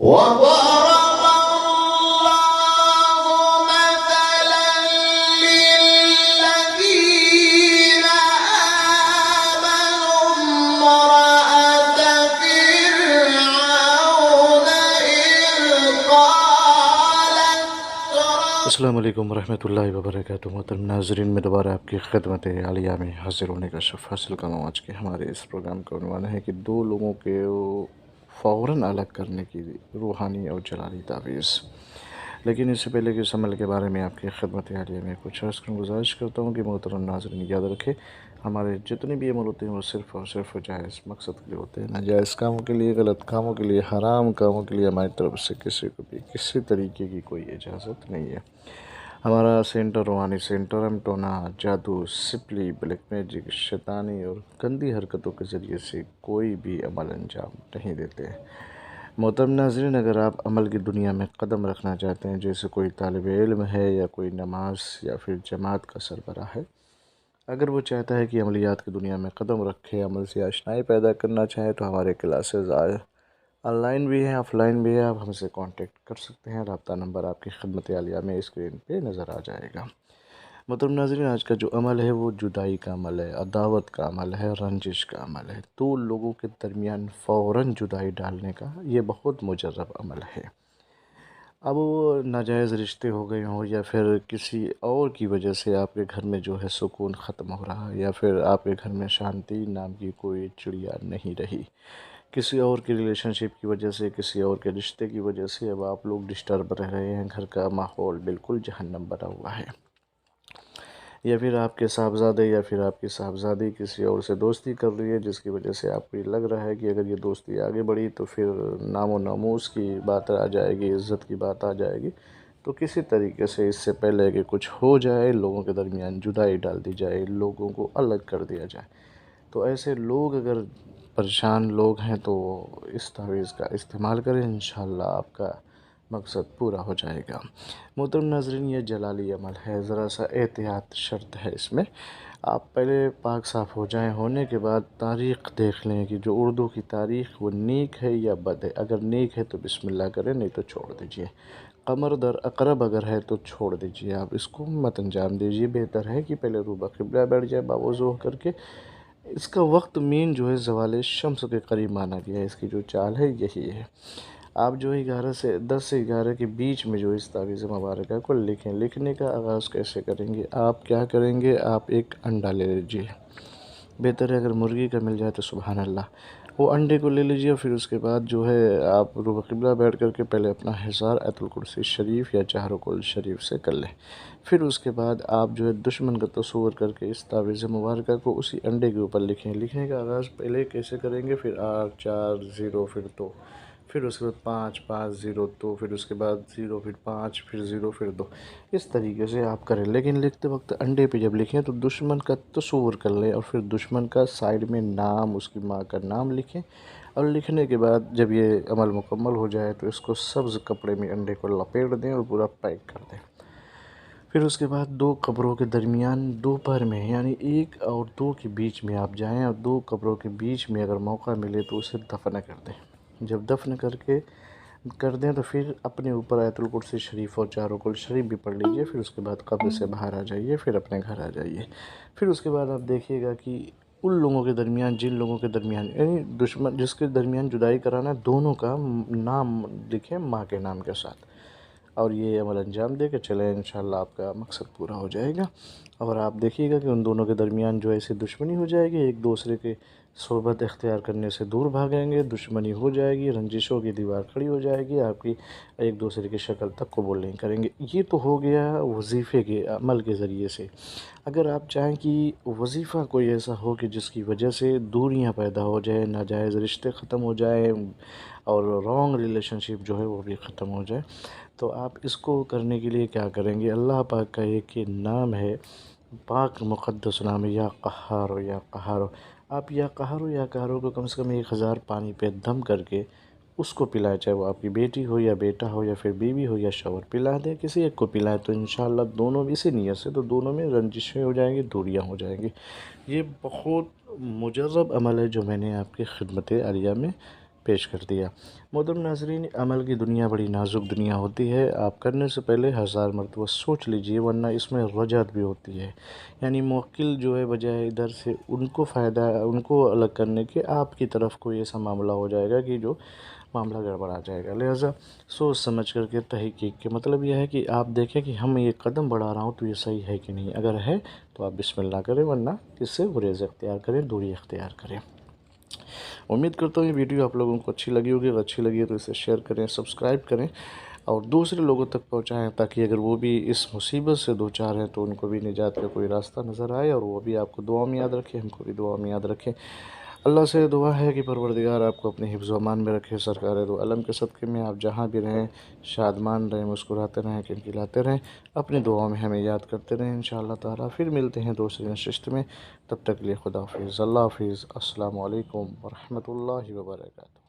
وضرب الله مثلا للذين آمنوا امرأة فرعون إذ قالت السلام علیکم ورحمۃ اللہ وبرکاتہ۔ محترم ناظرین، میں دوبارہ آپ کی خدمت عالیہ میں حاضر ہونے کا شرف حاصل کرنا ہوں۔ آج کے ہمارے اس پروگرام کا عنوان ہے کہ دو لوگوں کے فوراً الگ کرنے کی روحانی اور جلالی تعویذ۔ لیکن اس سے پہلے کہ اس عمل کے بارے میں آپ کی خدمت عالیہ میں کچھ عرض کروں، گزارش کرتا ہوں کہ محترم ناظرین یاد رکھیں، ہمارے جتنے بھی عمل ہوتے ہیں وہ صرف اور صرف جائز مقصد کے لیے ہوتے ہیں، ناجائز کاموں کے لیے، غلط کاموں کے لیے، حرام کاموں کے لیے ہماری طرف سے کسی کو بھی کسی طریقے کی کوئی اجازت نہیں ہے۔ ہمارا سینٹر روحانی سینٹر، ہم ٹونا، جادو، سپلی، بلیک میجک، شیطانی اور گندی حرکتوں کے ذریعے سے کوئی بھی عمل انجام نہیں دیتے ہیں۔ محترم ناظرین، اگر آپ عمل کی دنیا میں قدم رکھنا چاہتے ہیں، جیسے کوئی طالب علم ہے یا کوئی نماز یا پھر جماعت کا سربراہ ہے، اگر وہ چاہتا ہے کہ عملیات کی دنیا میں قدم رکھے، عمل سے آشنائی پیدا کرنا چاہے، تو ہمارے کلاسز آن لائن بھی ہیں، آف لائن بھی ہے، آپ ہم سے کانٹیکٹ کر سکتے ہیں۔ رابطہ نمبر آپ کی خدمت عالیہ میں اسکرین پہ نظر آ جائے گا۔ محترم ناظرین، آج کا جو عمل ہے وہ جدائی کا عمل ہے، عداوت کا عمل ہے، رنجش کا عمل ہے، دو لوگوں کے درمیان فوراً جدائی ڈالنے کا یہ بہت مجرب عمل ہے۔ اب وہ ناجائز رشتے ہو گئے ہوں یا پھر کسی اور کی وجہ سے آپ کے گھر میں جو ہے سکون ختم ہو رہا ہے، یا پھر آپ کے گھر میں شانتی نام کی کوئی چڑیا نہیں رہی، کسی اور کی ریلیشن شپ کی وجہ سے، کسی اور کے رشتے کی وجہ سے اب آپ لوگ ڈسٹرب رہ رہے ہیں، گھر کا ماحول بالکل جہنم بنا ہوا ہے، یا پھر آپ کے صاحبزادے یا پھر آپ کی صاحبزادی کسی اور سے دوستی کر رہی ہے، جس کی وجہ سے آپ کو یہ لگ رہا ہے کہ اگر یہ دوستی آگے بڑھی تو پھر نام و ناموس کی بات آ جائے گی، عزت کی بات آ جائے گی، تو کسی طریقے سے اس سے پہلے کہ کچھ ہو جائے، لوگوں کے درمیان جدائی ڈال دی جائے، لوگوں کو الگ کر دیا جائے، تو ایسے لوگ اگر پریشان لوگ ہیں تو اس تعویذ کا استعمال کریں، انشاءاللہ آپ کا مقصد پورا ہو جائے گا۔ محترم ناظرین، یہ جلالی عمل ہے، ذرا سا احتیاط شرط ہے اس میں۔ آپ پہلے پاک صاف ہو جائیں، ہونے کے بعد تاریخ دیکھ لیں کہ جو اردو کی تاریخ وہ نیک ہے یا بد ہے۔ اگر نیک ہے تو بسم اللہ کریں، نہیں تو چھوڑ دیجئے۔ قمر در اقرب اگر ہے تو چھوڑ دیجئے، آپ اس کو مت انجام دیجئے۔ بہتر ہے کہ پہلے روبہ قبلہ بیٹھ جائے باوضو ہو کر کے۔ اس کا وقت مین جو ہے زوال شمس کے قریب مانا گیا ہے، اس کی جو چال ہے یہی ہے۔ آپ جو 10 سے 11 کے بیچ میں جو اس تعویذ مبارکہ کو لکھیں۔ لکھنے کا آغاز کیسے کریں گے؟ آپ کیا کریں گے؟ آپ ایک انڈا لے لیجئے، بہتر ہے اگر مرغی کا مل جائے تو سبحان اللہ، وہ انڈے کو لے لیجئے، اور پھر اس کے بعد جو ہے آپ روبہ قبلہ بیٹھ کر کے پہلے اپنا حصار آیت الکرسی شریف یا چہر کل شریف سے کر لیں۔ پھر اس کے بعد آپ جو ہے دشمن کا تصور کر کے اس تعویذ مبارکہ کو اسی انڈے کے اوپر لکھیں۔ لکھنے کا آغاز پہلے کیسے کریں گے؟ پھر 8 4 0 پھر 2، پھر اس کے بعد 5 5 0 2، پھر اس کے بعد 0 پھر 5 پھر 0 پھر 2، اس طریقے سے آپ کریں۔ لیکن لکھتے وقت انڈے پہ جب لکھیں تو دشمن کا تصور کر لیں، اور پھر دشمن کا سائیڈ میں نام، اس کی ماں کا نام لکھیں، اور لکھنے کے بعد جب یہ عمل مکمل ہو جائے تو اس کو سبز کپڑے میں انڈے کو لپیٹ دیں اور پورا پیک کر دیں۔ پھر اس کے بعد 2 قبروں کے درمیان دوپہر میں، یعنی 1 اور 2 کے بیچ میں آپ جائیں، اور 2 قبروں کے بیچ میں اگر موقع ملے تو اسے دفن کر دیں۔ جب دفن کر دیں تو پھر اپنے اوپر آیت الکرسی شریف اور چہر کل شریف بھی پڑھ لیجئے، پھر اس کے بعد قبر سے باہر آ جائیے، پھر اپنے گھر آ جائیے۔ پھر اس کے بعد آپ دیکھیے گا کہ ان لوگوں کے درمیان، جن لوگوں کے درمیان، یعنی دشمن جس کے درمیان جدائی کرانا ہے، دونوں کا نام لکھیں ماں کے نام کے ساتھ، اور یہ عمل انجام دے کے چلیں، انشاءاللہ آپ کا مقصد پورا ہو جائے گا۔ اور آپ دیکھیے گا کہ ان دونوں کے درمیان جو ایسی دشمنی ہو جائے گی، ایک دوسرے کے صحبت اختیار کرنے سے دور بھاگیں گے، دشمنی ہو جائے گی، رنجشوں کی دیوار کھڑی ہو جائے گی، آپ کی ایک دوسرے کی شکل تک قبول نہیں کریں گے۔ یہ تو ہو گیا وظیفے کے عمل کے ذریعے سے۔ اگر آپ چاہیں کہ وظیفہ کوئی ایسا ہو کہ جس کی وجہ سے دوریاں پیدا ہو جائے، ناجائز رشتے ختم ہو جائیں، اور رانگ ریلیشن شپ جو ہے وہ بھی ختم ہو جائے، تو آپ اس کو کرنے کے لیے کیا کریں گے؟ اللہ پاک کا ایک ہی نام ہے، پاک مقدس نام ہے، یا قہارو یا قہارو۔ آپ یا قہارو یا قہارو کو کم سے کم 1000 پانی پہ دم کر کے اس کو پلائیں، چاہے وہ آپ کی بیٹی ہو یا بیٹا ہو یا پھر بیوی ہو یا شوہر، پلا دیں، کسی ایک کو پلائیں، تو انشاءاللہ دونوں اسی نیت سے تو دونوں میں رنجشیں ہو جائیں گی، دوریاں ہو جائیں گی۔ یہ بہت مجرب عمل ہے جو میں نے آپ کی خدمت عالیہ میں پیش کر دیا۔ محترم ناظرین، عمل کی دنیا بڑی نازک دنیا ہوتی ہے، آپ کرنے سے پہلے 1000 مرتبہ سوچ لیجئے، ورنہ اس میں رجعت بھی ہوتی ہے، یعنی موکل جو ہے بجائے ادھر سے ان کو الگ کرنے کے آپ کی طرف کوئی ایسا معاملہ ہو جائے گا کہ جو معاملہ گڑبڑا جائے گا۔ لہٰذا سوچ سمجھ کر کے تحقیق کے مطلب یہ ہے کہ آپ دیکھیں کہ ہم یہ قدم بڑھا رہا ہوں تو یہ صحیح ہے کہ نہیں، اگر ہے تو آپ بسم اللہ کریں، ورنہ اس سے گریز اختیار کریں، دوری اختیار کریں۔ امید کرتا ہوں یہ ویڈیو آپ لوگوں کو اچھی لگی ہوگی، اگر اچھی لگی ہے تو اسے شیئر کریں، سبسکرائب کریں اور دوسرے لوگوں تک پہنچائیں، تاکہ اگر وہ بھی اس مصیبت سے دوچار ہیں تو ان کو بھی نجات کا کوئی راستہ نظر آئے، اور وہ بھی آپ کو دعا میں یاد رکھے، ہم کو بھی دعا میں یاد رکھیں۔ اللہ سے دعا ہے کہ پروردگار آپ کو اپنے حفظ و امان میں رکھے، سرکار دو عالم کے صدقے میں آپ جہاں بھی رہیں شادمان رہیں، مسکراتے رہیں، کھلکھلاتے رہیں، اپنی دعاؤں میں ہمیں یاد کرتے رہیں انشاءاللہ تعالیٰ۔ پھر ملتے ہیں دوسری نشست میں، تب تک کے لیے خدا حافظ، اللہ حافظ، السلام علیکم ورحمۃ اللہ وبرکاتہ۔